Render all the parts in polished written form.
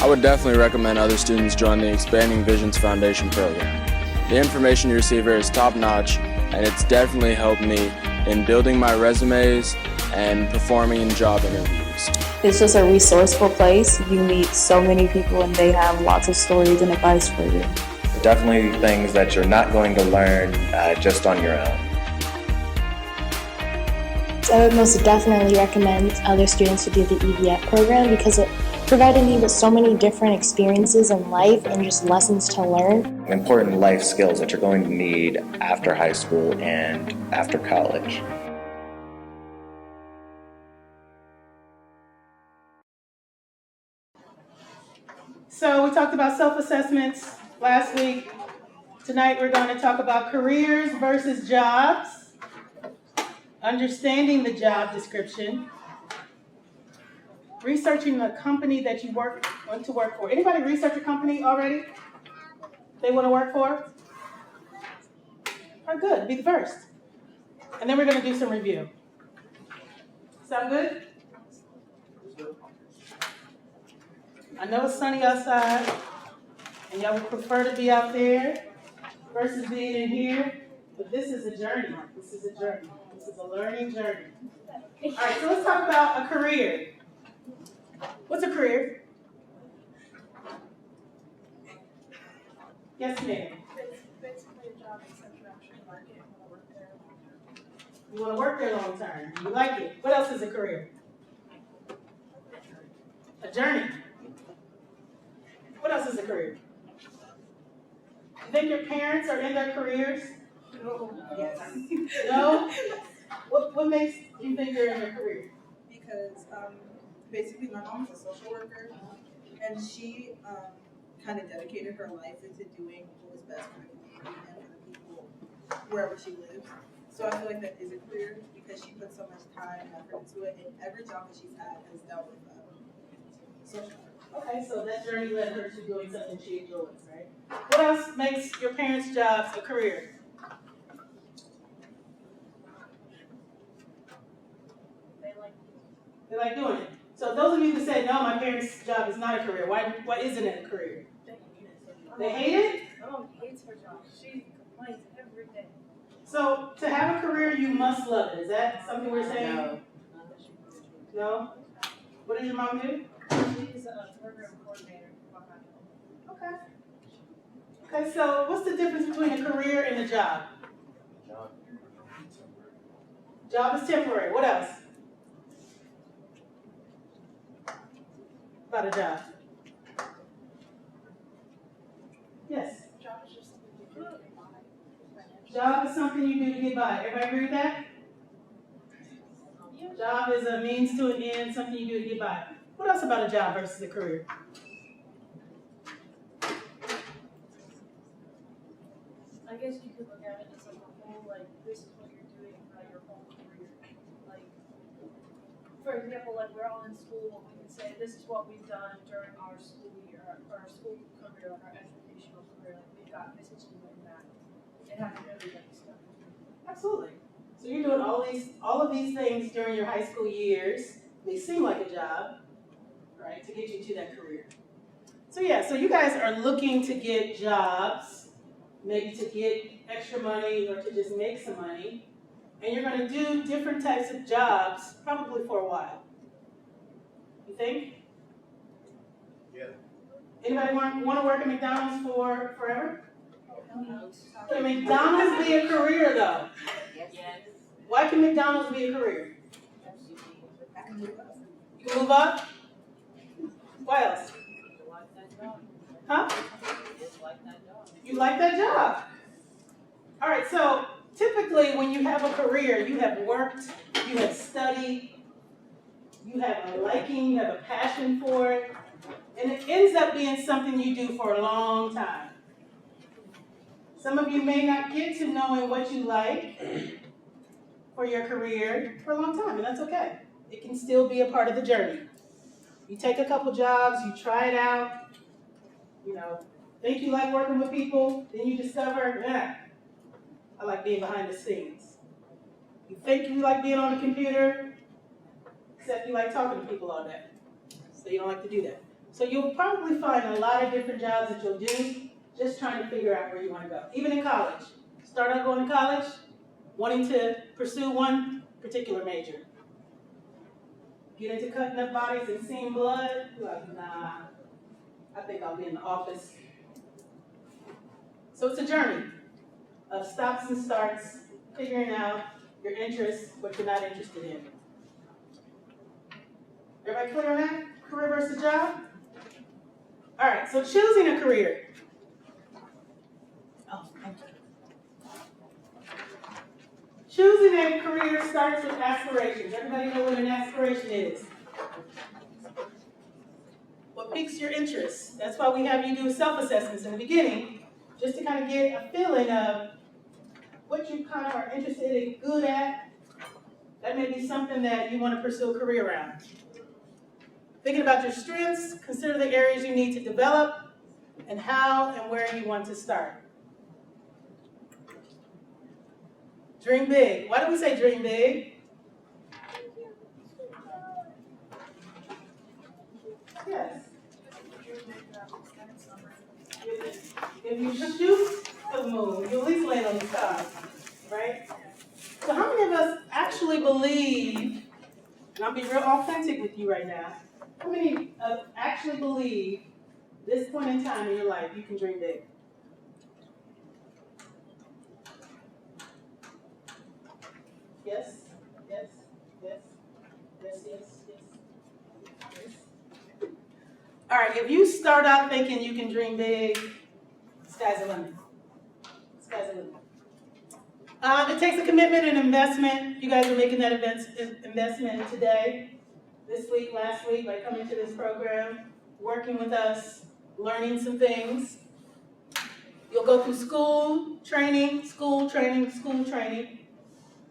I would definitely recommend other students join the Expanding Visions Foundation program. The information you receive here is top-notch, and it's definitely helped me in building my resumes and performing in job interviews. It's just a resourceful place. You meet so many people and they have lots of stories and advice for you. Definitely things that you're not going to learn just on your own. So I would most definitely recommend other students to do the EVF program because it provided me with so many different experiences in life and just lessons to learn. Important life skills that you're going to need after high school and after college. So we talked about self-assessments last week. Tonight we're going to talk about careers versus jobs, understanding the job description, researching the company that you want to work for. Anybody research a company already they want to work for? All right, good. Be the first. And then we're going to do some review. Sound good? I know it's sunny outside, and y'all would prefer to be out there versus being in here, but this is a journey. This is a journey. This is a learning journey. All right, so let's talk about a career. What's a career? Yes, ma'am. It's basically a job except you actually like it and want to work there long term. You want to work there long term. You like it. What else is a career? A journey. What else is a career? You think your parents are in their careers? Yes. No? What makes you think they're in their career? Because basically my mom is a social worker and she kind of dedicated her life into doing what was best for the community and for the people wherever she lives. So I feel like that is a career because she put so much time and effort into it, and every job that she's had has dealt with social work. Okay, so that journey led her to doing something she enjoys, right? What else makes your parents' jobs a career? They like doing it. So those of you who say, no, my parents' job is not a career, why isn't it a career? They hate it? My mom hates her job. She complains every day. So to have a career, you must love it. Is that something we're saying? No. No? What does your mom do? She's a program coordinator for Quanetta. Okay. Okay, so what's the difference between a career and a job? Job is temporary. What else? About a job. Yes. Job is just something you do to get by. Job is something you do to get by. Everybody agree with that? Job is a means to an end, something you do to get by. What else about a job versus a career? I guess you could look at it as like a whole, like, this is what you're doing throughout your whole career. Like, for example, like, we're all in school, we can say, this is what we've done during our school year, our school career, like our educational career, like, we've got this is doing that. It has everybody's stuff. Absolutely. So you're doing all of these things during your high school years. They seem like a job, right, to get you to that career. So yeah, so you guys are looking to get jobs, maybe to get extra money or to just make some money, and you're going to do different types of jobs probably for a while. You think? Yeah. Anybody want to work at McDonald's for forever? Can McDonald's be a career though? Yes. Why can McDonald's be a career? You can move up? What else? Huh? You like that job? All right, so typically when you have a career, you have worked, you have studied, you have a liking, you have a passion for it, and it ends up being something you do for a long time. Some of you may not get to knowing what you like for your career for a long time, and that's okay. It can still be a part of the journey. You take a couple jobs, you try it out, think you like working with people, then you discover, I like being behind the scenes. You think you like being on the computer, except you like talking to people all day. So you don't like to do that. So you'll probably find a lot of different jobs that you'll do just trying to figure out where you want to go. Even in college. Start out going to college, wanting to pursue one particular major. Get into cutting up bodies and seeing blood, you're like, nah, I think I'll be in the office. So it's a journey of stops and starts, figuring out your interests, what you're not interested in. Everybody clear on that? Career versus job? All right, so choosing a career. Oh, thank you. Choosing a career starts with aspirations. Everybody know what an aspiration is? What piques your interest? That's why we have you do self-assessments in the beginning, just to kind of get a feeling of what you kind of are interested in, good at. That may be something that you want to pursue a career around. Thinking about your strengths, consider the areas you need to develop, and how and where you want to start. Dream big. Why do we say dream big? Yes. If you shoot for the moon, you at least land on the sky, right? So how many of us actually believe, and I'll be real authentic with you right now, how many actually believe this point in time in your life you can dream big? Yes, yes, yes, yes, yes, yes. All right, if you start out thinking you can dream big, sky's the limit. Sky's the limit. It takes a commitment and investment. You guys are making that investment today, this week, last week, by coming to this program, working with us, learning some things. You'll go through school training, school training, school training.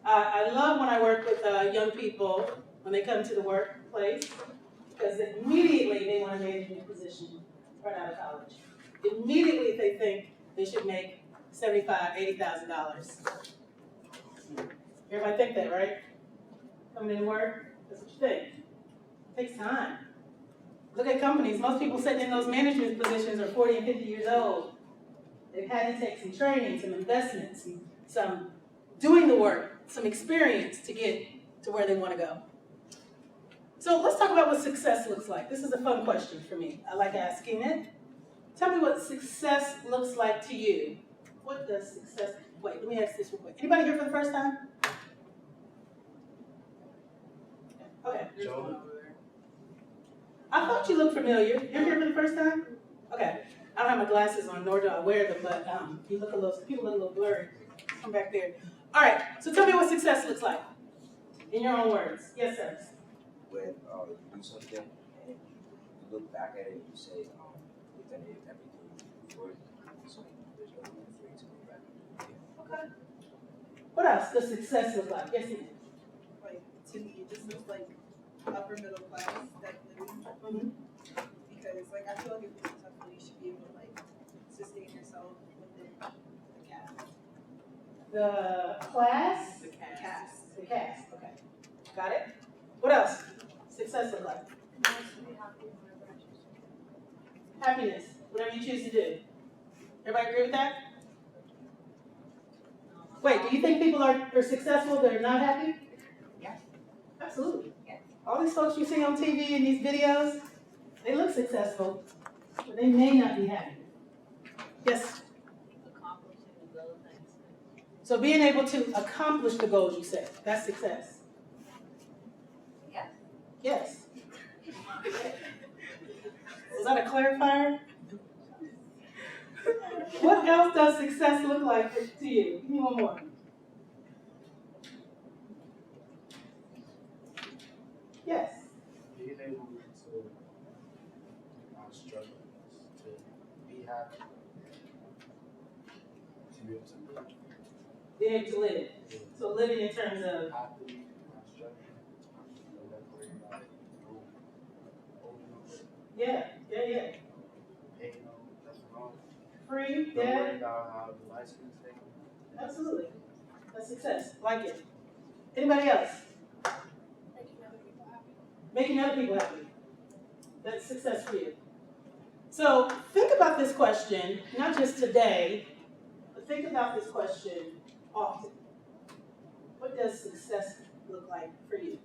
I love when I work with young people when they come to the workplace, because immediately they want a management position right out of college. Immediately they think they should make $75,000, $80,000. Everybody think that, right? Coming into work, that's what you think. It takes time. Look at companies. Most people sitting in those management positions are 40 and 50 years old. They've had to take some training, some investments, some doing the work, some experience to get to where they want to go. So let's talk about what success looks like. This is a fun question for me. I like asking it. Tell me what success looks like to you. What does success, wait, let me ask this real quick. Anybody here for the first time? Okay. Joe. I thought you looked familiar. You're here for the first time? Okay. I don't have my glasses on, nor do I wear them, but you look people look a little blurry. Come back there. All right, so tell me what success looks like in your own words. Yes, sir. When you do something and you look back at it and you say, we've done everything for it, so there's no room for you to go back and do it. Okay. What else does success look like? Yes, ma'am. Like, to me, it just looks like upper middle class type living. Because, like, I feel like if you're successful, you should be able to, like, sustain yourself within the caste. The class? The caste. The cast, okay. Got it? What else? Success look like? Happiness, whatever you choose to do. Everybody agree with that? Wait, do you think people are successful that are not happy? Yes. Absolutely. Yes. All these folks you see on TV in these videos, they look successful, but they may not be happy. Yes? Accomplishing the goals that you set. So being able to accomplish the goals you set, that's success. Yes. Yes. Was that a clarifier? What else does success look like to you? Give me one more. Yes. Being able to not struggle, to be happy, to be able to live. Being able to live it. So living in terms of Happy, not struggling, no worrying about it, yeah. paying no, nothing wrong. Free, Don't yeah. worry about how the license thing. Absolutely. That's success. Like it. Anybody else? Making other people happy. Making other people happy. That's success for you. So think about this question, not just today, but think about this question often. What does success look like for you?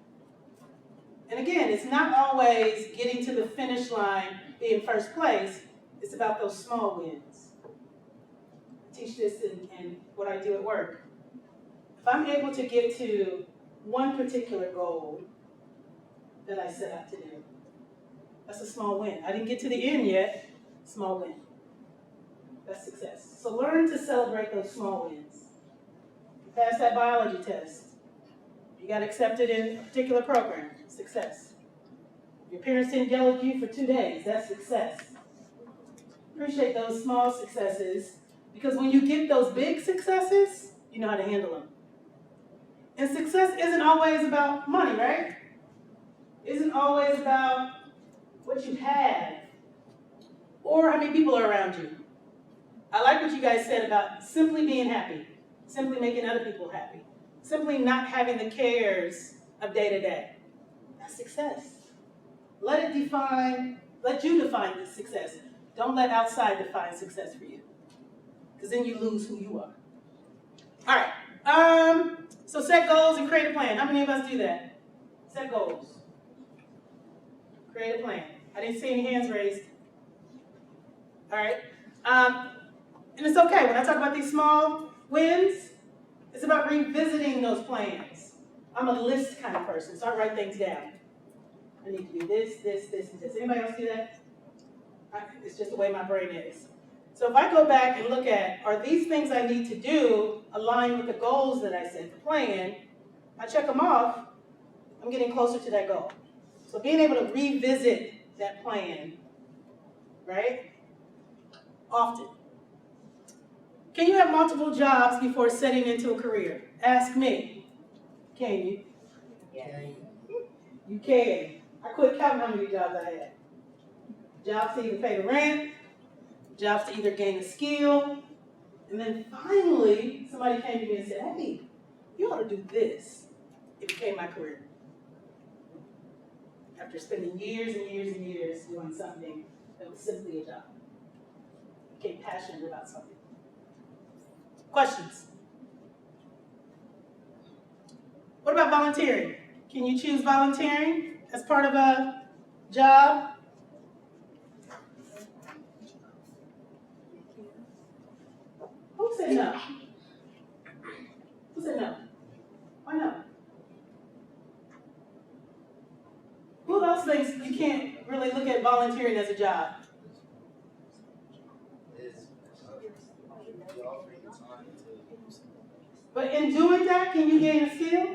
And again, it's not always getting to the finish line, being first place. It's about those small wins. I teach this in what I do at work. If I'm able to get to one particular goal that I set out to do, that's a small win. I didn't get to the end yet, small win. That's success. So learn to celebrate those small wins. You passed that biology test. You got accepted in a particular program, success. Your parents didn't yell at you for 2 days, that's success. Appreciate those small successes, because when you get those big successes, you know how to handle them. And success isn't always about money, right? Isn't always about what you have or how many people are around you. I like what you guys said about simply being happy, simply making other people happy, simply not having the cares of day to day. That's success. Let you define this success. Don't let outside define success for you, because then you lose who you are. All right, so set goals and create a plan. How many of us do that? Set goals. Create a plan. I didn't see any hands raised. All right. And it's okay. When I talk about these small wins, it's about revisiting those plans. I'm a list kind of person, so I write things down. I need to do this, this, this, and this. Anybody else do that? It's just the way my brain is. So if I go back and look at, are these things I need to do aligned with the goals that I set, the plan, I check them off, I'm getting closer to that goal. So being able to revisit that plan, right? Often. Can you have multiple jobs before setting into a career? Ask me. Can you? Yeah. You can. I quit counting how many jobs I had. Jobs to either pay the rent, jobs to either gain a skill, and then finally somebody came to me and said, hey, you ought to do this. It became my career. After spending years and years and years doing something that was simply a job. I became passionate about something. Questions? What about volunteering? Can you choose volunteering as part of a job? Who said no? Who said no? Why no? Who else thinks you can't really look at volunteering as a job? But in doing that, can you gain a skill?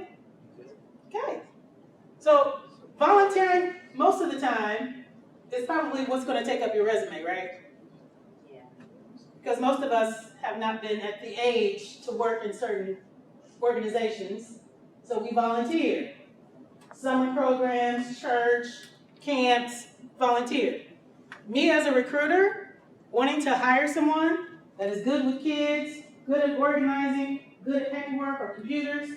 Okay. So volunteering, most of the time, is probably what's going to take up your resume, right? Yeah. Because most of us have not been at the age to work in certain organizations, so we volunteer. Summer programs, church, camps, volunteer. Me as a recruiter, wanting to hire someone that is good with kids, good at organizing, good at paperwork or computers,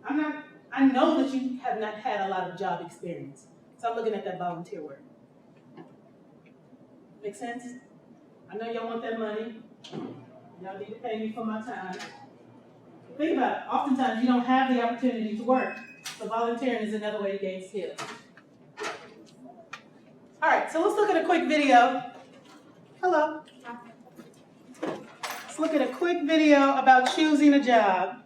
I know that you have not had a lot of job experience. So I'm looking at that volunteer work. Make sense? I know y'all want that money. Y'all need to pay me for my time. Think about it. Oftentimes you don't have the opportunity to work. So volunteering is another way to gain skills. All right, so let's look at a quick video. Hello. Let's look at a quick video about choosing a job.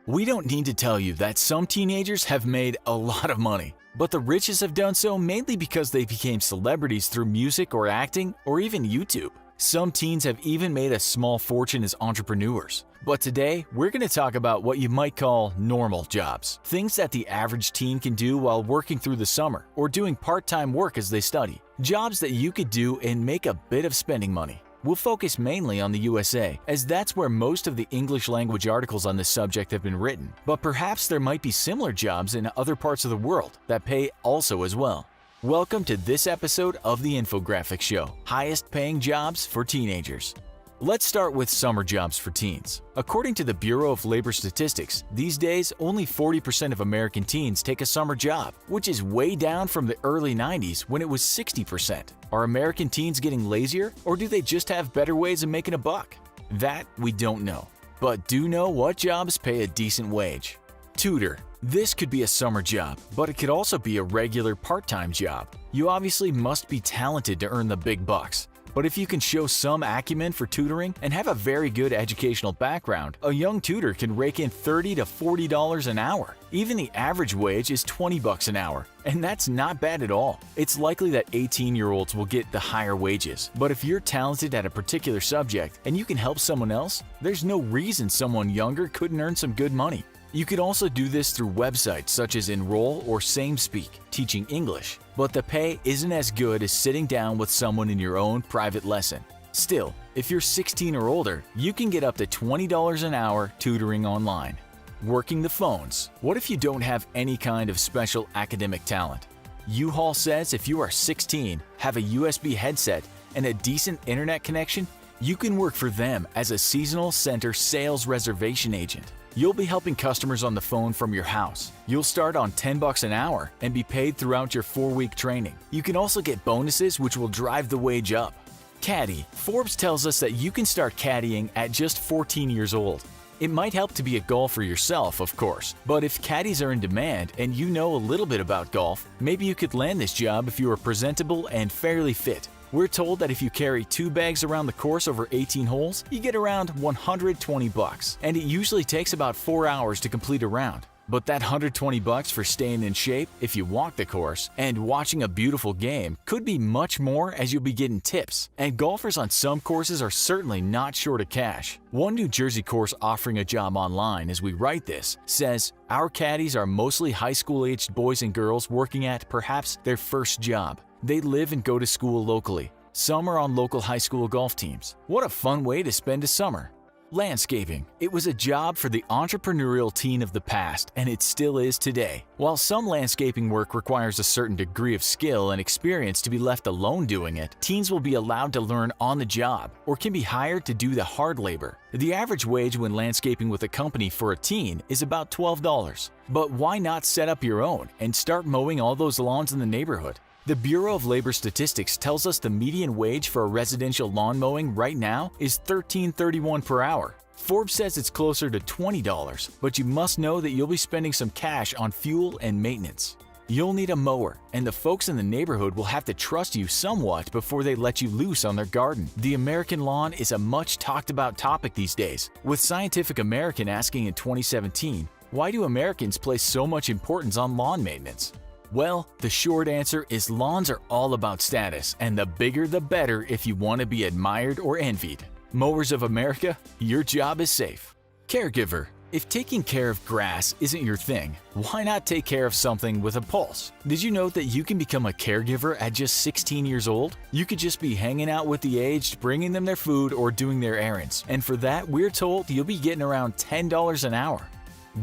We don't need to tell you that some teenagers have made a lot of money, but the richest have done so mainly because they became celebrities through music or acting or even YouTube. Some teens have even made a small fortune as entrepreneurs. But today, we're going to talk about what you might call normal jobs. Things that the average teen can do while working through the summer or doing part-time work as they study. Jobs that you could do and make a bit of spending money. We'll focus mainly on the USA, as that's where most of the English language articles on this subject have been written. But perhaps there might be similar jobs in other parts of the world that pay also as well. Welcome to this episode of the Infographics Show, highest paying jobs for teenagers. Let's start with summer jobs for teens. According to the Bureau of Labor Statistics, these days only 40% of American teens take a summer job, which is way down from the early 90s when it was 60%. Are American teens getting lazier, or do they just have better ways of making a buck? That we don't know, but do know what jobs pay a decent wage. Tutor. This could be a summer job, but it could also be a regular part-time job. You obviously must be talented to earn the big bucks. But if you can show some acumen for tutoring and have a very good educational background, a young tutor can rake in $30 to $40 an hour. Even the average wage is $20 an hour, and that's not bad at all. It's likely that 18-year-olds will get the higher wages, but if you're talented at a particular subject and you can help someone else, there's no reason someone younger couldn't earn some good money. You could also do this through websites such as Enroll or SameSpeak, teaching English, but the pay isn't as good as sitting down with someone in your own private lesson. Still, if you're 16 or older, you can get up to $20 an hour tutoring online. Working the phones. What if you don't have any kind of special academic talent? U-Haul says if you are 16, have a USB headset, and a decent internet connection, you can work for them as a seasonal center sales reservation agent. You'll be helping customers on the phone from your house. You'll start on $10 an hour and be paid throughout your 4-week training. You can also get bonuses which will drive the wage up. Caddy. Forbes tells us that you can start caddying at just 14 years old. It might help to be a golfer yourself, of course, but if caddies are in demand and you know a little bit about golf, maybe you could land this job if you are presentable and fairly fit. We're told that if you carry 2 bags around the course over 18 holes, you get around $120, and it usually takes about 4 hours to complete a round. But that $120 for staying in shape if you walk the course and watching a beautiful game could be much more, as you'll be getting tips. And golfers on some courses are certainly not short of cash. One New Jersey course offering a job online as we write this says, "Our caddies are mostly high school-aged boys and girls working at perhaps their first job. They live and go to school locally. Some are on local high school golf teams. What a fun way to spend a summer." Landscaping. It was a job for the entrepreneurial teen of the past, and it still is today. While some landscaping work requires a certain degree of skill and experience to be left alone doing it, teens will be allowed to learn on the job or can be hired to do the hard labor. The average wage when landscaping with a company for a teen is about $12. But why not set up your own and start mowing all those lawns in the neighborhood? The Bureau of Labor Statistics tells us the median wage for a residential lawn mowing right now is $13.31 per hour. Forbes says it's closer to $20, but you must know that you'll be spending some cash on fuel and maintenance. You'll need a mower, and the folks in the neighborhood will have to trust you somewhat before they let you loose on their garden. The American lawn is a much talked about topic these days, with Scientific American asking in 2017, why do Americans place so much importance on lawn maintenance? Well, the short answer is lawns are all about status, and the bigger the better if you want to be admired or envied. Mowers of America, your job is safe. Caregiver. If taking care of grass isn't your thing, why not take care of something with a pulse? Did you know that you can become a caregiver at just 16 years old? You could just be hanging out with the aged, bringing them their food or doing their errands, and for that we're told you'll be getting around $10 an hour.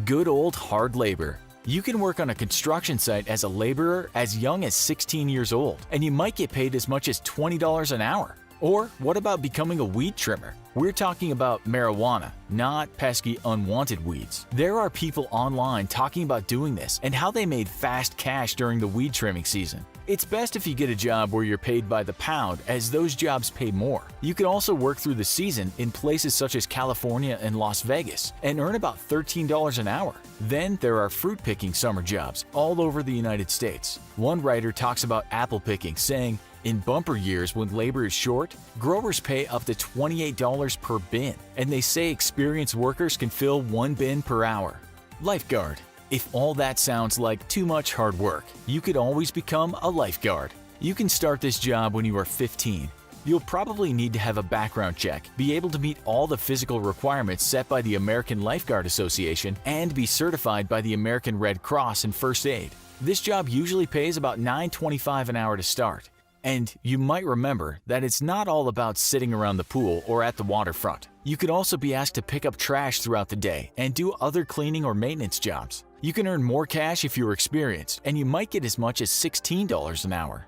Good old hard labor. You can work on a construction site as a laborer as young as 16 years old, and you might get paid as much as $20 an hour. Or what about becoming a weed trimmer? We're talking about marijuana, not pesky unwanted weeds. There are people online talking about doing this and how they made fast cash during the weed trimming season. It's best if you get a job where you're paid by the pound, as those jobs pay more. You can also work through the season in places such as California and Las Vegas and earn about $13 an hour. Then there are fruit picking summer jobs all over the United States. One writer talks about apple picking, saying, in bumper years when labor is short, growers pay up to $28 per bin, and they say experienced workers can fill 1 bin per hour. Lifeguard. If all that sounds like too much hard work, you could always become a lifeguard. You can start this job when you are 15. You'll probably need to have a background check, be able to meet all the physical requirements set by the American Lifeguard Association, and be certified by the American Red Cross in first aid. This job usually pays about $9.25 an hour to start. And you might remember that it's not all about sitting around the pool or at the waterfront. You could also be asked to pick up trash throughout the day and do other cleaning or maintenance jobs. You can earn more cash if you're experienced, and you might get as much as $16 an hour.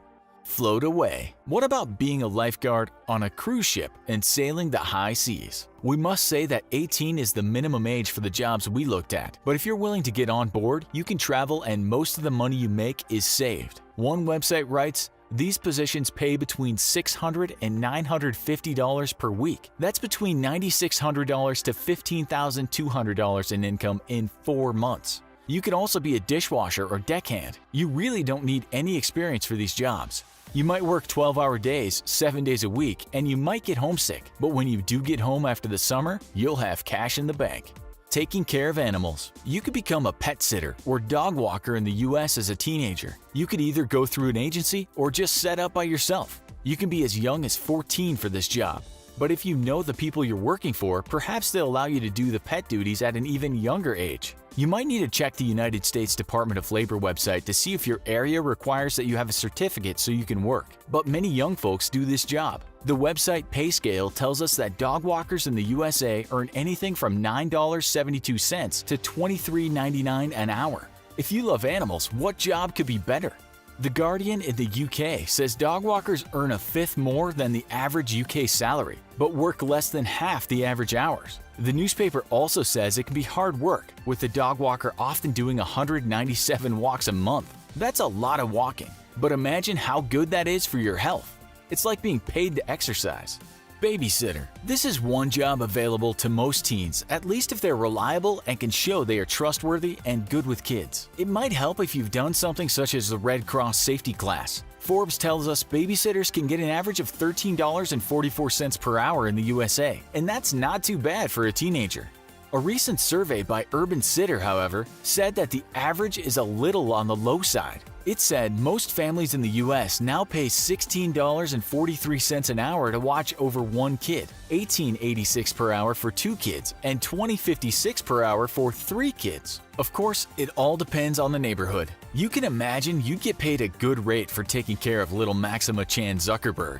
float away. What about being a lifeguard on a cruise ship and sailing the high seas? We must say that 18 is the minimum age for the jobs we looked at, but if you're willing to get on board, you can travel and most of the money you make is saved. One website writes, these positions pay between $600 and $950 per week. That's between $9,600 to $15,200 in income in 4 months. You could also be a dishwasher or deckhand. You really don't need any experience for these jobs. You might work 12-hour days, 7 days a week, and you might get homesick. But when you do get home after the summer, you'll have cash in the bank. Taking care of animals. You could become a pet sitter or dog walker in the US as a teenager. You could either go through an agency or just set up by yourself. You can be as young as 14 for this job. But if you know the people you're working for, perhaps they'll allow you to do the pet duties at an even younger age. You might need to check the United States Department of Labor website to see if your area requires that you have a certificate so you can work. But many young folks do this job. The website PayScale tells us that dog walkers in the USA earn anything from $9.72 to $23.99 an hour. If you love animals, what job could be better? The Guardian in the UK says dog walkers earn a fifth more than the average UK salary, but work less than half the average hours. The newspaper also says it can be hard work, with the dog walker often doing 197 walks a month. That's a lot of walking, but imagine how good that is for your health. It's like being paid to exercise. Babysitter. This is one job available to most teens, at least if they're reliable and can show they are trustworthy and good with kids. It might help if you've done something such as the Red Cross safety class. Forbes tells us babysitters can get an average of $13.44 per hour in the USA, and that's not too bad for a teenager. A recent survey by Urban Sitter, however, said that the average is a little on the low side. It said most families in the US now pay $16.43 an hour to watch over one kid, $18.86 per hour for 2 kids, and $20.56 per hour for 3 kids. Of course, it all depends on the neighborhood. You can imagine you'd get paid a good rate for taking care of little Maxima Chan Zuckerberg.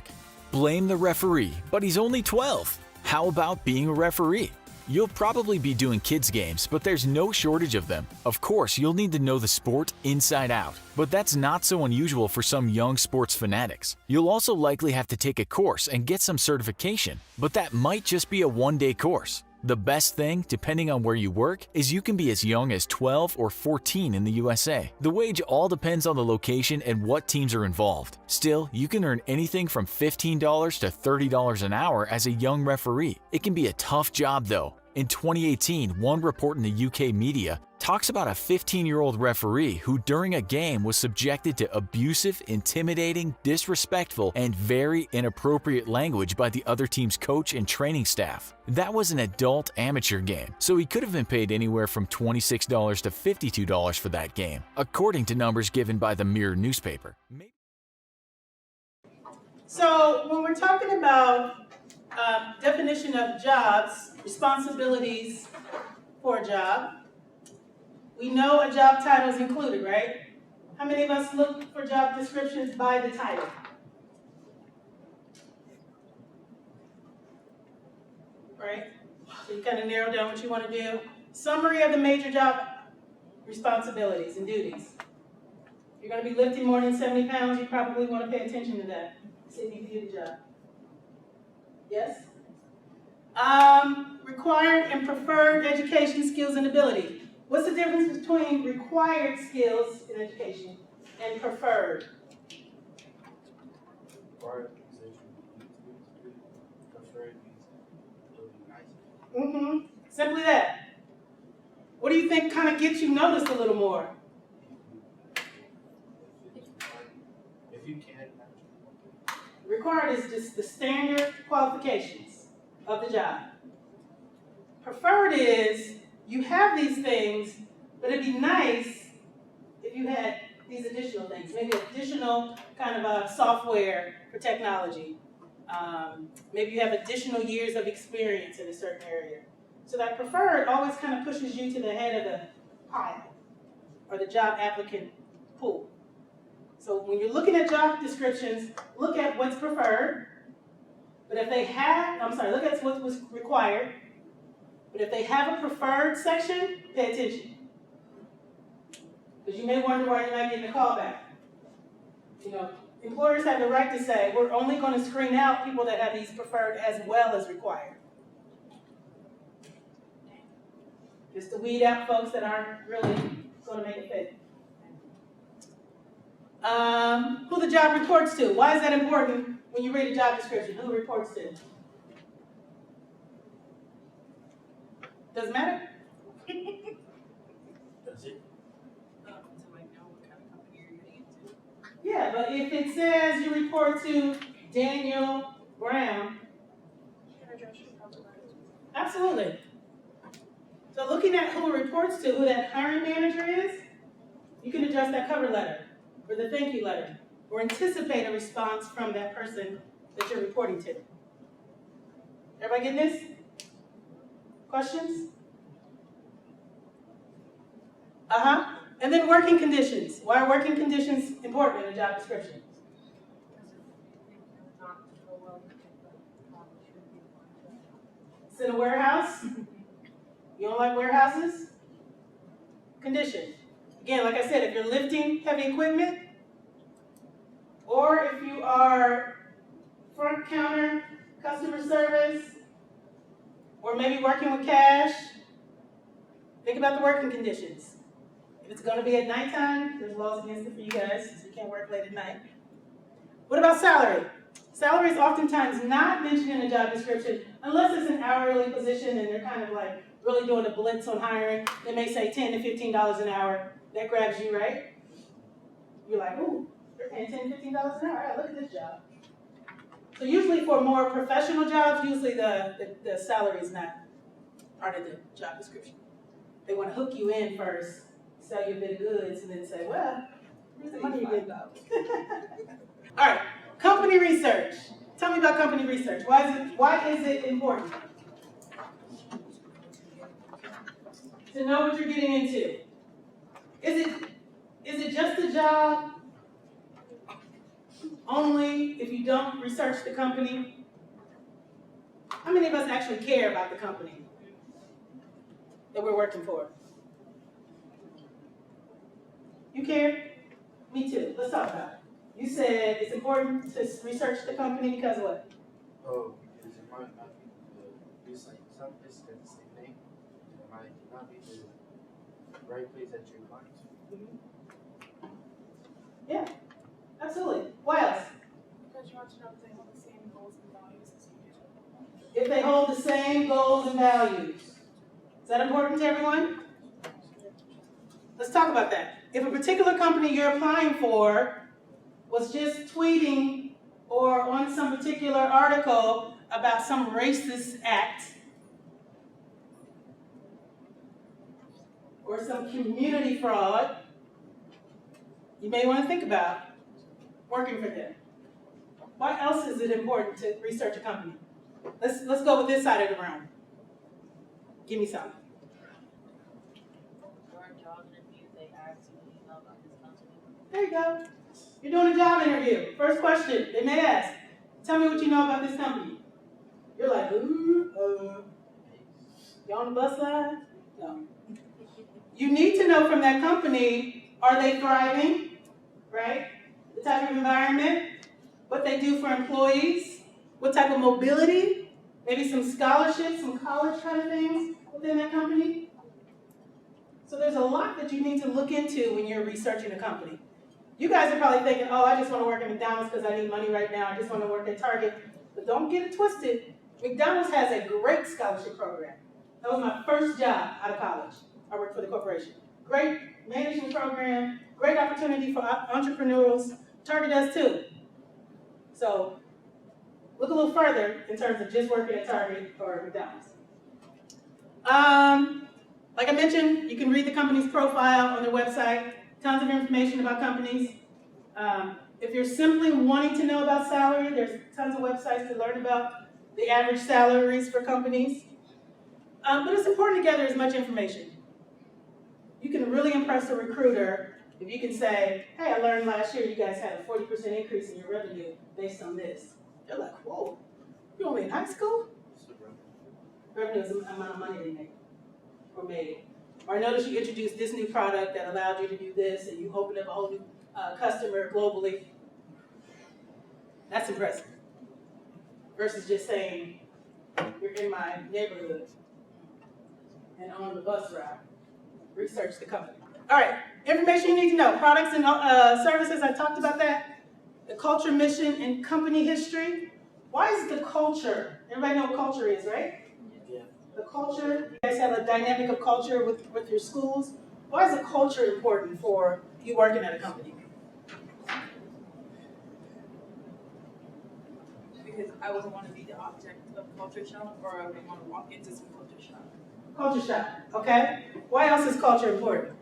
Blame the referee, but he's only 12. How about being a referee? You'll probably be doing kids games, but there's no shortage of them. Of course, you'll need to know the sport inside out, but that's not so unusual for some young sports fanatics. You'll also likely have to take a course and get some certification, but that might just be a one-day course. The best thing, depending on where you work, is you can be as young as 12 or 14 in the USA. The wage all depends on the location and what teams are involved. Still, you can earn anything from $15 to $30 an hour as a young referee. It can be a tough job though. In 2018, one report in the UK media talks about a 15-year-old referee who during a game was subjected to abusive, intimidating, disrespectful, and very inappropriate language by the other team's coach and training staff. That was an adult amateur game, so he could have been paid anywhere from $26 to $52 for that game, according to numbers given by the Mirror newspaper. So when we're talking about definition of jobs, responsibilities for a job, we know a job title is included, right? How many of us look for job descriptions by the title? Right? So you kind of narrow down what you want to do. Summary of the major job responsibilities and duties. If you're going to be lifting more than 70 pounds, you probably want to pay attention to that. See if you can do the job. Yes? Required and preferred education skills and ability. What's the difference between required skills in education and preferred? Required position, preferred nice. Simply that. What do you think kind of gets you noticed a little more? If you can't. Required is just the standard qualifications of the job. Preferred is you have these things, but it'd be nice if you had these additional things, maybe additional kind of software for technology. Maybe you have additional years of experience in a certain area. So that preferred always kind of pushes you to the head of the pile or the job applicant pool. So when you're looking at job descriptions, look at what's preferred. But if they have, look at what was required. But if they have a preferred section, pay attention. Because you may wonder why you're not getting a call back. You know, Employers have the right to say, we're only going to screen out people that have these preferred as well as required. Just to weed out folks that aren't really going to make it fit. Who the job reports to. Why is that important when you read a job description? Who it reports to? Doesn't matter? Does it? Yeah, but if it says you report to Daniel Brown, absolutely. So looking at who it reports to, who that hiring manager is, you can adjust that cover letter or the thank you letter or anticipate a response from that person that you're reporting to. Everybody getting this? Questions? And then working conditions. Why are working conditions important in a job description? It's in a warehouse. You don't like warehouses? Condition. Again, like I said, if you're lifting heavy equipment, or if you are front counter customer service, or maybe working with cash, think about the working conditions. If it's going to be at nighttime, there's laws against it for you guys, so you can't work late at night. What about salary? Salary is oftentimes not mentioned in a job description unless it's an hourly position and they're kind of like really doing a blitz on hiring. They may say $10 to $15 an hour. That grabs you, right? You're like, ooh, they're paying $10 to $15 an hour. All right, look at this job. So usually for more professional jobs, usually the salary is not part of the job description. They want to hook you in first, sell you a bit of goods, and then say, well, here's the money you get. All right, company research. Tell me about company research. Why is it important? To know what you're getting into. Is it just a job only if you don't research the company? How many of us actually care about the company that we're working for? You care? Me too. Let's talk about it. You said it's important to research the company because of what? Oh, because it might not be the same. Some places have the same name. It might not be the right place that you're going to. Yeah, absolutely. What else? Because you want to know if they hold the same goals and values as you do. If they hold the same goals and values. Is that important to everyone? Let's talk about that. If a particular company you're applying for was just tweeting or on some particular article about some racist act or some community fraud, you may want to think about working for them. Why else is it important to research a company? Let's go with this side of the room. Give me some. There you go. You're doing a job interview. First question they may ask, tell me what you know about this company. You're like, you on the bus line? No. You need to know from that company, are they thriving, right? The type of environment, what they do for employees, what type of mobility, maybe some scholarships, some college kind of things within that company. So there's a lot that you need to look into when you're researching a company. You guys are probably thinking, oh, I just want to work at McDonald's because I need money right now. I just want to work at Target. But don't get it twisted. McDonald's has a great scholarship program. That was my first job out of college. I worked for the corporation. Great management program, great opportunity for entrepreneurs. Target does too. So look a little further in terms of just working at Target or McDonald's. Like I mentioned, you can read the company's profile on their website. Tons of information about companies. If you're simply wanting to know about salary, there's tons of websites to learn about the average salaries for companies. But it's important to gather as much information. You can really impress a recruiter if you can say, hey, I learned last year you guys had a 40% increase in your revenue based on this. They're like, whoa, you're only in high school? Revenue is the amount of money they make or made. Or I noticed you introduced this new product that allowed you to do this and you opened up a whole new customer globally. That's impressive. Versus just saying, you're in my neighborhood and on the bus route. Research the company. All right, information you need to know. Products and services, I talked about that. The culture, mission, and company history. Why is the culture? Everybody know what culture is, right? Yeah. The culture, you guys have a dynamic of culture with your schools. Why is the culture important for you working at a company? Because I wouldn't want to be the object of culture shock, or I would want to walk into some culture shock. Culture shock, okay? Why else is culture important?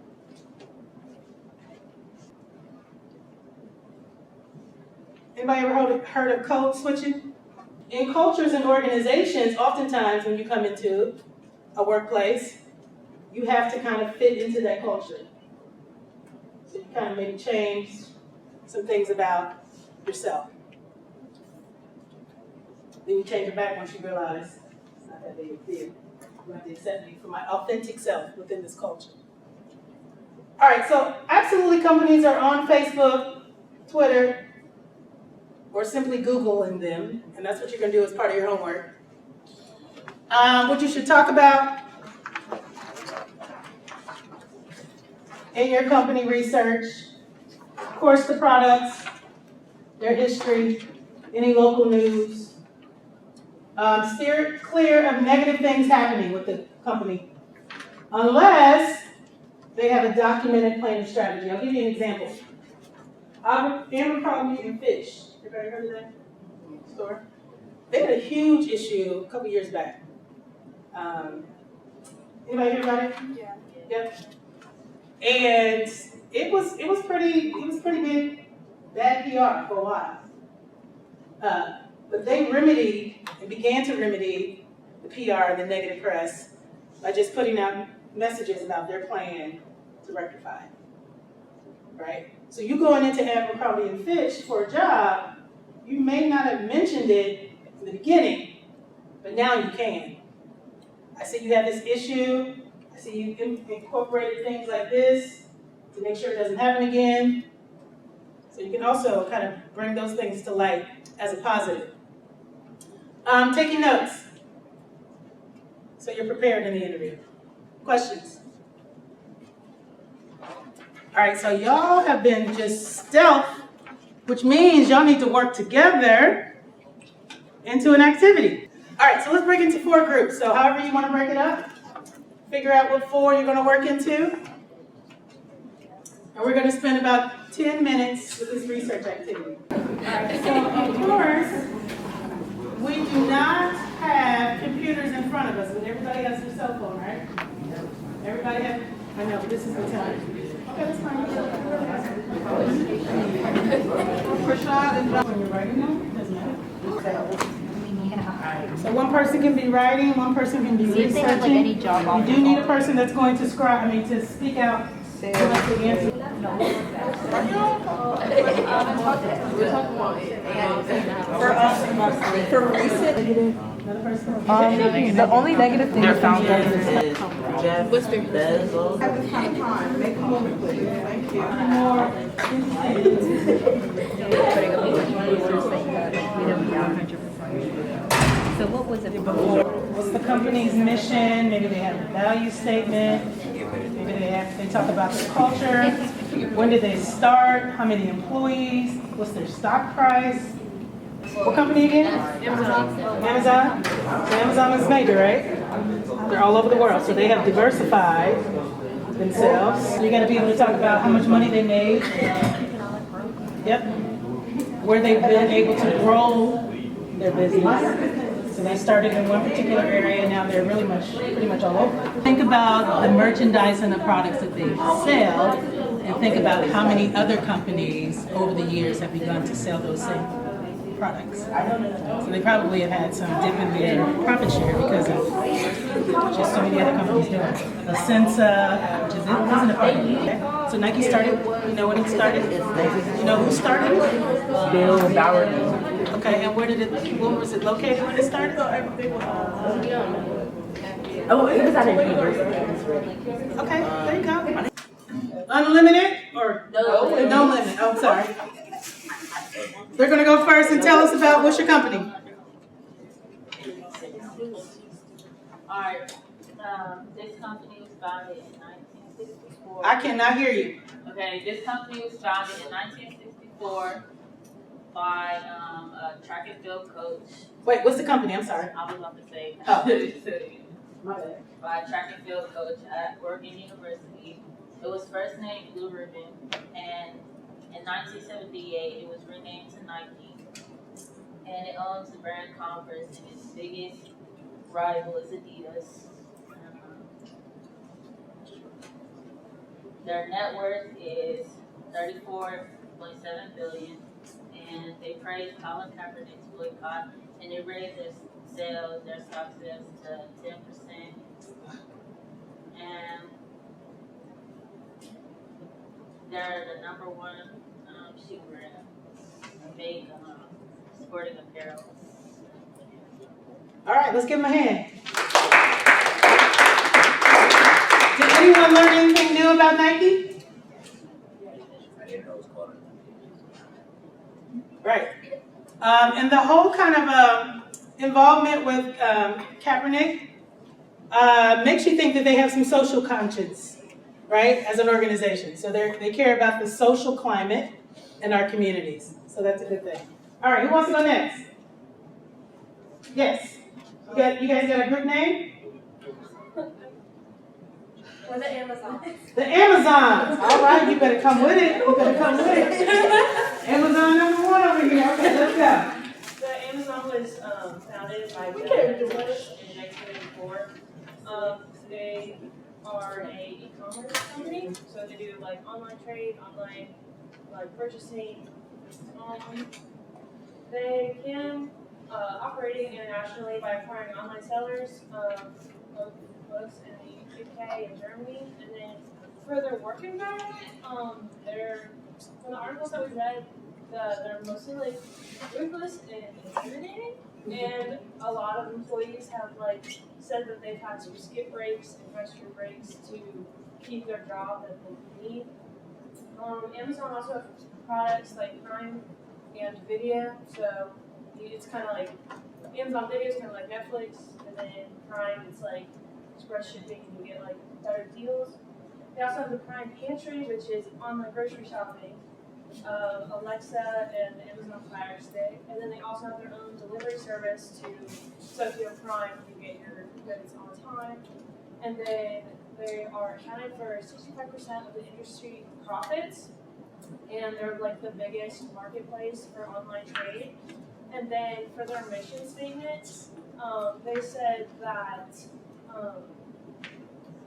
Anybody ever heard of code switching? In cultures and organizations, oftentimes when you come into a workplace, you have to kind of fit into that culture. So you kind of maybe change some things about yourself. Then you change it back once you realize it's not that big a deal. You have to accept me for my authentic self within this culture. All right, so absolutely companies are on Facebook, Twitter, or simply Googling them, and that's what you're going to do as part of your homework. What you should talk about in your company research, of course, the products, their history, any local news. Steer clear of negative things happening with the company, unless they have a documented plan and strategy. I'll give you an example. Abercrombie and Fitch. Everybody heard of that store? They had a huge issue a couple years back. Anybody hear about it? Yeah. Yep. And it was pretty big, bad PR for a while. But they remedied and began to remedy the PR and the negative press by just putting out messages about their plan to rectify it. Right? So you going into Abercrombie and Fitch for a job, you may not have mentioned it in the beginning, but now you can. I see you have this issue. I see you incorporated things like this to make sure it doesn't happen again. So you can also kind of bring those things to light as a positive. Taking notes, so you're prepared in the interview. Questions? All right, so y'all have been just stealth, which means y'all need to work together into an activity. All right, so let's break into 4 groups. So however you want to break it up, figure out what 4 you're going to work into. And we're going to spend about 10 minutes with this research activity. All right, so of course, we do not have computers in front of us, but everybody has their cell phone, right? Everybody has, I know, but this is the time. Okay, that's fine. When you're writing them, doesn't matter. So one person can be writing, one person can be researching. You do need a person that's going to to speak out. For recent, the only negative thing I found is Jeff Bezos. At the time, make a move, please. Thank you. So what was it before? What's the company's mission? Maybe they have a value statement. Maybe they talk about their culture. When did they start? How many employees? What's their stock price? What company again? Amazon. Amazon? So Amazon is major, right? They're all over the world, so they have diversified themselves. You're going to be able to talk about how much money they made. Yep. Where they've been able to grow their business. So they started in one particular area, and now they're pretty much all over. Think about the merchandise and the products that they sell, and think about how many other companies over the years have begun to sell those same products. So they probably have had some dip in their profit share because of just so many other companies doing it. Sensa, which isn't a part of it. Okay? So Nike started, you know when it started? You know who started it? Bill Bowerman. Okay, and where was it located when it started? Oh, it was at a university. Okay, there you go. Unlimited or no limit? Oh, sorry. They're gonna go first and tell us about what's your company. Alright, this company was founded in 1964. I cannot hear you. Okay, this company was founded in 1964 by a track and field coach. Wait, what's the company? I'm sorry. I was about to say. Oh. My bad. By a track and field coach at Oregon University. It was first named Blue Ribbon, and in 1978 it was renamed to Nike. And it owns the brand Converse, and its biggest rival is Adidas. Their net worth is $34.7 billion, and they praised Colin Kaepernick's boycott, and they raised their stock sales to 10%. And they're the number one shoe brand. Make sporting apparel. All right, let's give them a hand. Did anyone learn anything new about Nike? I didn't know it was called Right. And the whole kind of involvement with Kaepernick makes you think that they have some social conscience, right, as an organization. So they care about the social climate in our communities. So that's a good thing. All right, who wants to go next? Yes. You guys got a group name? We're the Amazons. The Amazons. All right, you better come with it. Amazon number one over here. Okay, let's go. The Amazon was founded by Bush in 1984. They are a e-commerce company, so they do like online trade, online like purchasing. They began operating internationally by acquiring online sellers of books in the UK and Germany, and then for their work environment, from the articles that we read, they're mostly like ruthless and intimidating, and a lot of employees have like said that they've had to skip breaks and restroom breaks to keep their job that they need. Amazon also has products like Prime and Video, so it's kind of like Amazon Video is kind of like Netflix, and then Prime it's like express shipping and you get like better deals. They also have the Prime Pantry, which is online grocery shopping, Alexa and the Amazon Fire Stick, and then they also have their own delivery service so if you have Prime, you get your goods on time. And then they are accounting for 65% of the industry profits, and they're like the biggest marketplace for online trade. And then for their mission statement, they said that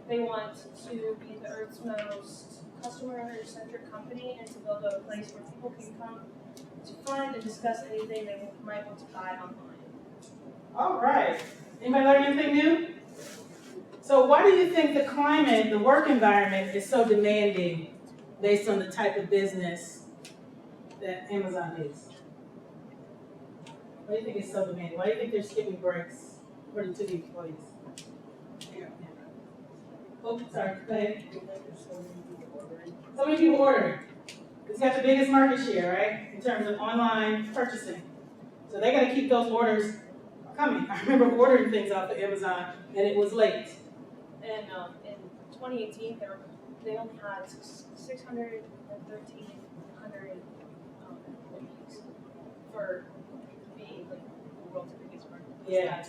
they want to be the Earth's most customer-centric company and to build a place where people can come to find and discuss anything they might want to buy online. All right. Anybody learn anything new? So why do you think the climate, the work environment is so demanding based on the type of business that Amazon is? Why do you think it's so demanding? Why do you think they're skipping breaks according to the employees? Oh, sorry, go ahead. So many people ordering. It's got the biggest market share, right, in terms of online purchasing. So they got to keep those orders coming. I remember ordering things off of Amazon, and it was late. And in 2018, they only had 1,300 employees for being like the world's biggest market. Yeah.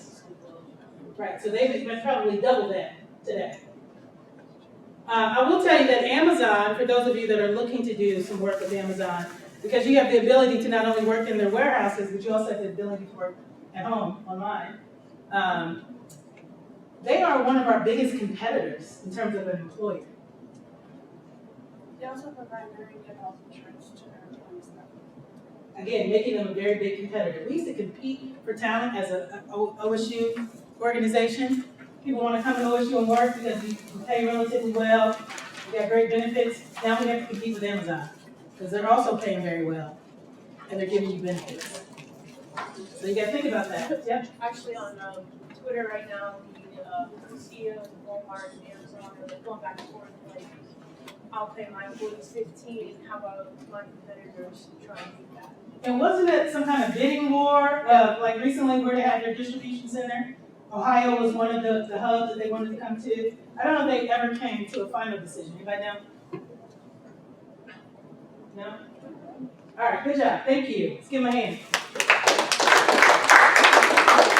Right. So they've probably doubled that today. I will tell you that Amazon, for those of you that are looking to do some work with Amazon, because you have the ability to not only work in their warehouses, but you also have the ability to work at home, online. They are one of our biggest competitors in terms of an employer. They also provide very good health insurance to their employees. Again, making them a very big competitor. We used to compete for talent as an OSU organization. People want to come to OSU and work because we pay relatively well. We got great benefits. Now we have to compete with Amazon because they're also paying very well and they're giving you benefits. So you got to think about that. Yeah. Actually, on Twitter right now, the CEO of Walmart and Amazon are like going back and forth, like I'll pay my employees $15. How about my competitors try and do that? And wasn't it some kind of bidding war, like recently where they had their distribution center? Ohio was one of the hubs that they wanted to come to. I don't know if they ever came to a final decision. Anybody know? No? All right, good job. Thank you. Let's give them a hand.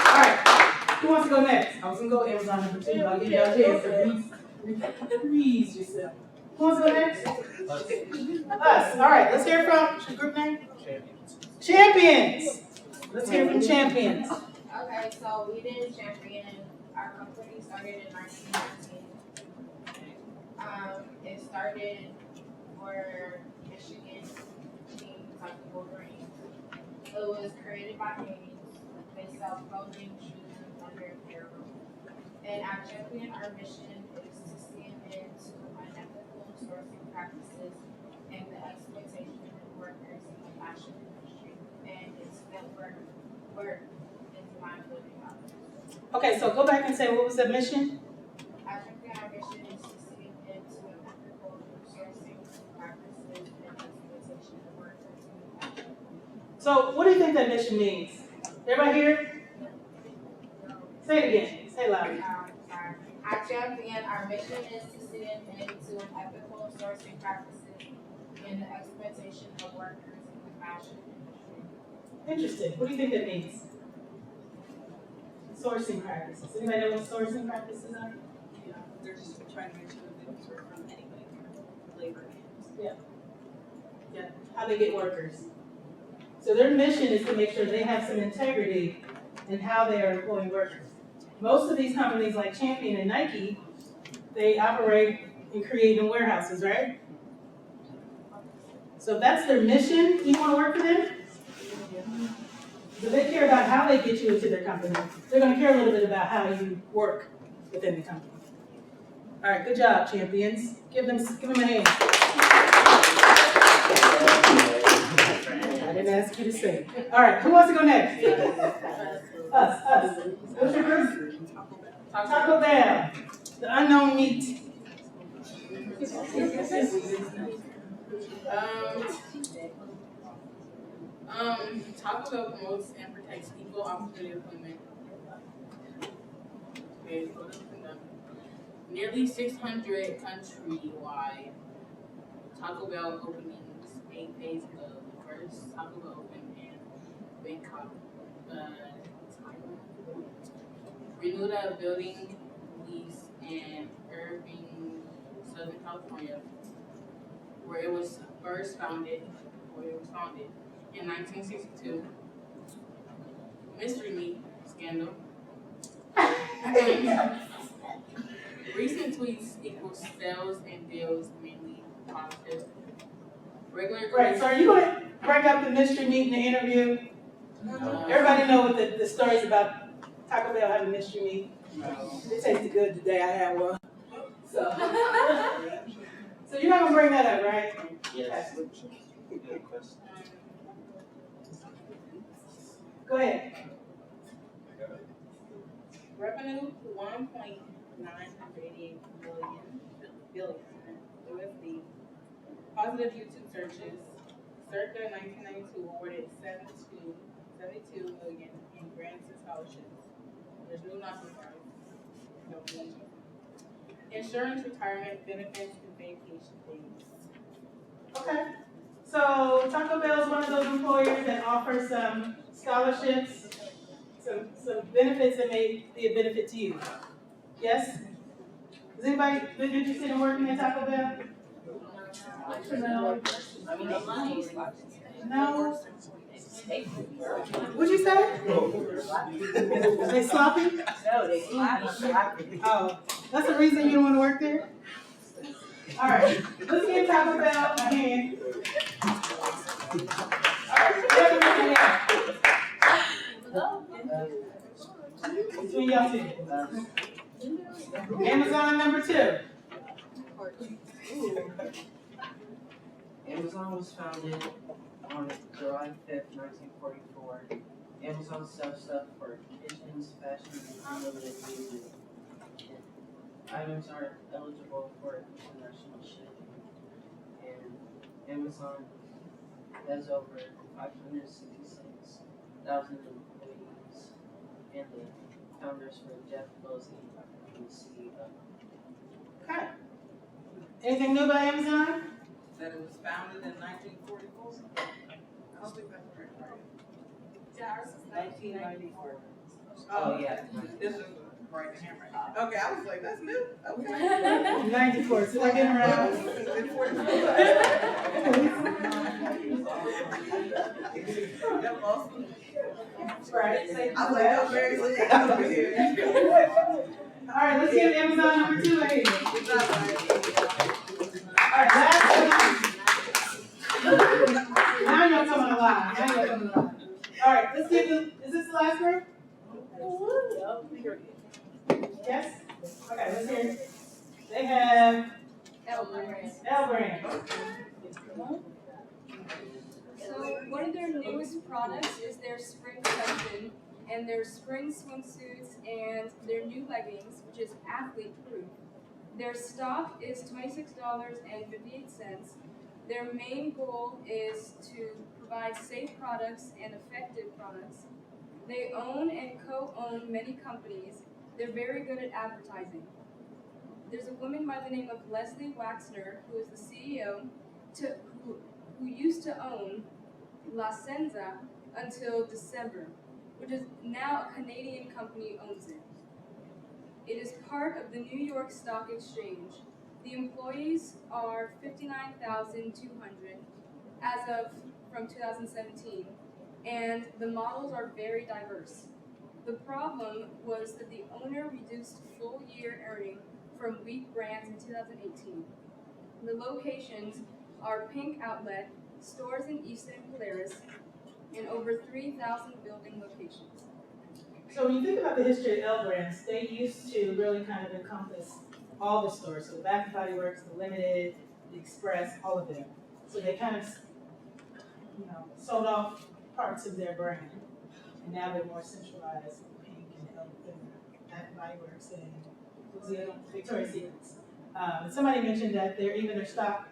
All right, who wants to go next? I was going to go Amazon number 2, but I'll give y'all a chance. So freeze yourself. Who wants to go next? Us. All right, let's hear from group name. Champions. Let's hear from champions. Okay, so we did champion. Our company started in 1919. It started for Michigan teams like the Wolverines. It was created by Hanes. They sell clothing, shoes, and other apparel. And at Champion, our mission is to stand into unethical sourcing practices and the exploitation of workers in the fashion industry. And it's network work into my living values. Okay, so go back and say what was the mission? At Champion, our mission is to stand into unethical sourcing practices and exploitation of workers in the fashion. So what do you think that mission means? Everybody here? Say it again. Say it loud. Sorry. At Champion, our mission is to stand into unethical sourcing practices and the exploitation of workers in the fashion industry. Interesting. What do you think that means? Sourcing practices. Anybody know what sourcing practices are? Yeah, they're just trying to make sure that they don't work from anybody, labor camps. Yeah. How they get workers. So their mission is to make sure they have some integrity in how they are employing workers. Most of these companies like Champion and Nike, they operate and create in warehouses, right? So if that's their mission, you want to work for them? So they care about how they get you into their company. They're going to care a little bit about how you work within the company. All right, good job, champions. Give them a hand. I didn't ask you to say. All right, who wants to go next? Us. What's your group? Taco Bell, the unknown meat. Taco Bell promotes and protects equal opportunity employment. Okay, nearly 600 countrywide Taco Bell openings 8 days ago. The first Taco Bell opened in Bangkok, Thailand. Renewed a building lease in Irving, Southern California, where it was founded in 1962. Mystery meat scandal. Recent tweets equals sales and deals mainly positive. Right, so are you going to bring up the mystery meat in the interview? Everybody know what the stories about Taco Bell having mystery meat? It tasted good today, I had one. So you're not going to bring that up, right? Yes. Go ahead. Revenue $1.988 billion USD. Positive YouTube searches. Circa 1992 awarded $72 million in grants and scholarships. There's no not-for-profit. Insurance, retirement benefits, and vacation days. Okay. So Taco Bell is one of those employers that offers some scholarships, some benefits that may be a benefit to you. Yes? Is anybody been interested in working at Taco Bell? No. No. What'd you say? They sloppy? No, they sloppy. Oh, that's the reason you don't want to work there? All right, let's give Taco Bell a hand. Between y'all two. Amazon number 2. Amazon was founded on July 5th, 1944. Amazon sells stuff for kitchens, fashion, and unlimited uses. Items are eligible for international shipping. Amazon has over 566,000 employees, and the founders for Jeff Bezos and the CEO. Okay. Anything new about Amazon? That it was founded in 1944. I don't think that's right. Yeah, ours is 1994. Oh, yeah. This is right hand right. Okay, I was like, that's new. Okay. 94, so they're getting around. Yep, awesome. Right. I was like, oh, very good. Over here. All right, let's give Amazon number 2 a hand. Good job, guys. All right, last one. Now you're coming alive. All right, let's give them, is this the last group? Yes? Okay, let's hear it. They have L brand. So one of their newest products is their spring collection and their spring swimsuits and their new leggings, which is athlete proof. Their stock is $26.58. Their main goal is to provide safe products and effective products. They own and co-own many companies. They're very good at advertising. There's a woman by the name of Leslie Waxner, who is the CEO, who used to own La Senza until December, which is now a Canadian company owns it. It is part of the New York Stock Exchange. The employees are 59,200 as of from 2017, and the models are very diverse. The problem was that the owner reduced full year earning from weak brands in 2018. The locations are Pink Outlet, stores in Easton and Polaris, and over 3,000 building locations. So when you think about the history of L brands, they used to really kind of encompass all the stores. So the Bath and Body Works, the Limited, the Express, all of them. So they kind of, sold off parts of their brand. And now they're more centralized, Pink and L and Bath and Body Works and Victoria's Secrets. And somebody mentioned that their stock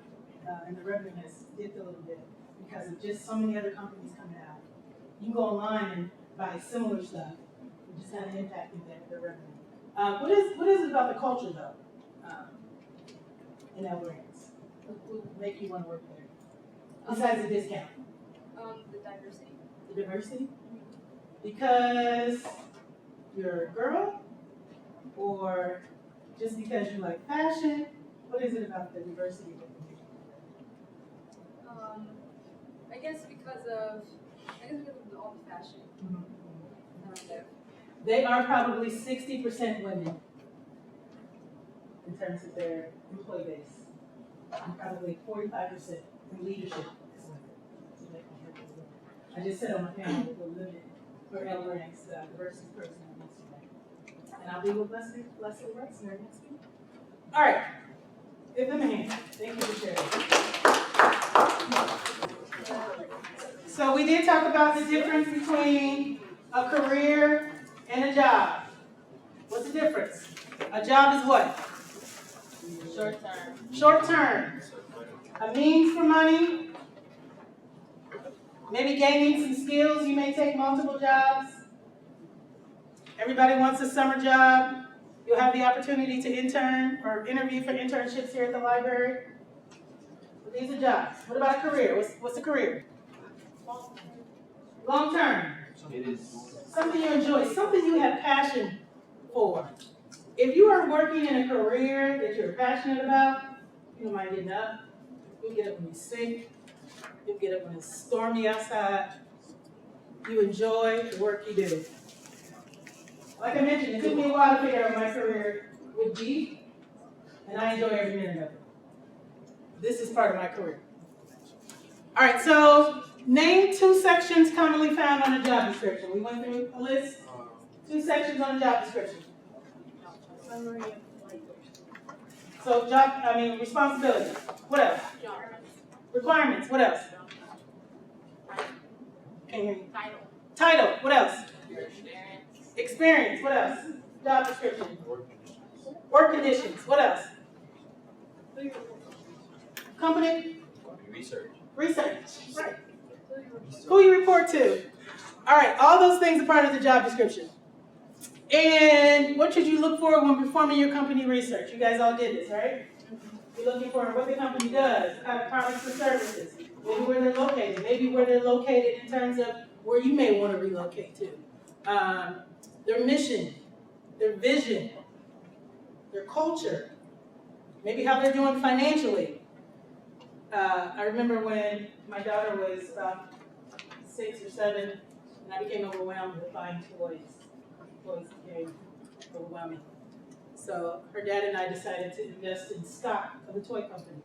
and the revenue has dipped a little bit because of just so many other companies coming out. You can go online and buy similar stuff, which is kind of impacting their revenue. What is it about the culture though, in L brands? What would make you want to work there? Besides the discount? The diversity. The diversity? Because you're a girl? Or just because you like fashion? What is it about the diversity that you I guess because of all the fashion. They are probably 60% women in terms of their employee base, and probably 45% in leadership is women. I just said on my panel with the Limited for L Brands diversity person yesterday, and I'll be with Leslie Waxner next week. All right, give them a hand. Thank you for sharing. So we did talk about the difference between a career and a job. What's the difference? A job is what? Short term. Short term. A means for money. Maybe gaining some skills. You may take multiple jobs. Everybody wants a summer job. You'll have the opportunity to intern or interview for internships here at the library. But these are jobs. What about a career? What's a career? Long term. It is. Something you enjoy, something you have passion for. If you are working in a career that you're passionate about, you don't mind getting up. You'll get up when you stink. You'll get up when it's stormy outside. You enjoy the work you do. Like I mentioned, it took me a while to figure out what my career would be, and I enjoy every minute of it. This is part of my career. All right, so name 2 sections commonly found on a job description. We went through a list. 2 sections on a job description. So responsibility. What else? Requirements. What else? Can't hear you. Title. What else? Experience. What else? Job description. Work conditions. What else? Company. Research. Research, right. Who you report to. All right, all those things are part of the job description. And what should you look for when performing your company research? You guys all did this, right? You're looking for what the company does, kind of products and services, maybe where they're located, maybe where they're located in terms of where you may want to relocate to. Their mission, their vision, their culture, maybe how they're doing financially. I remember when my daughter was about 6 or 7, and I became overwhelmed with buying toys. Toys became overwhelming. So her dad and I decided to invest in stock of a toy company.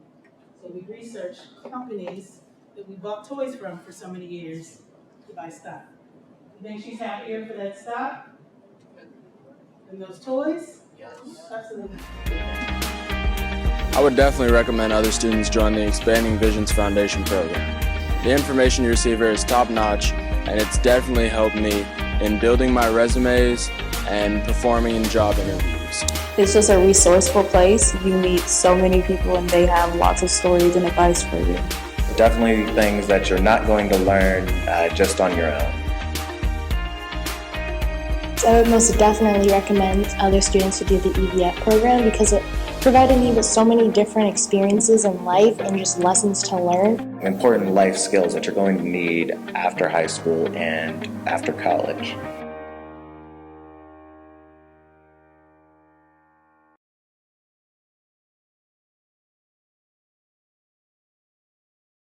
So we researched companies that we bought toys from for so many years to buy stock. You think she's happier for that stock than those toys? Yes. Absolutely. I would definitely recommend other students join the Expanding Visions Foundation program. The information you receive here is top-notch, and it's definitely helped me in building my resumes and performing in job interviews. It's just a resourceful place. You meet so many people and they have lots of stories and advice for you. Definitely things that you're not going to learn just on your own. So I would most definitely recommend other students to do the EVF program because it provided me with so many different experiences in life and just lessons to learn. Important life skills that you're going to need after high school and after college.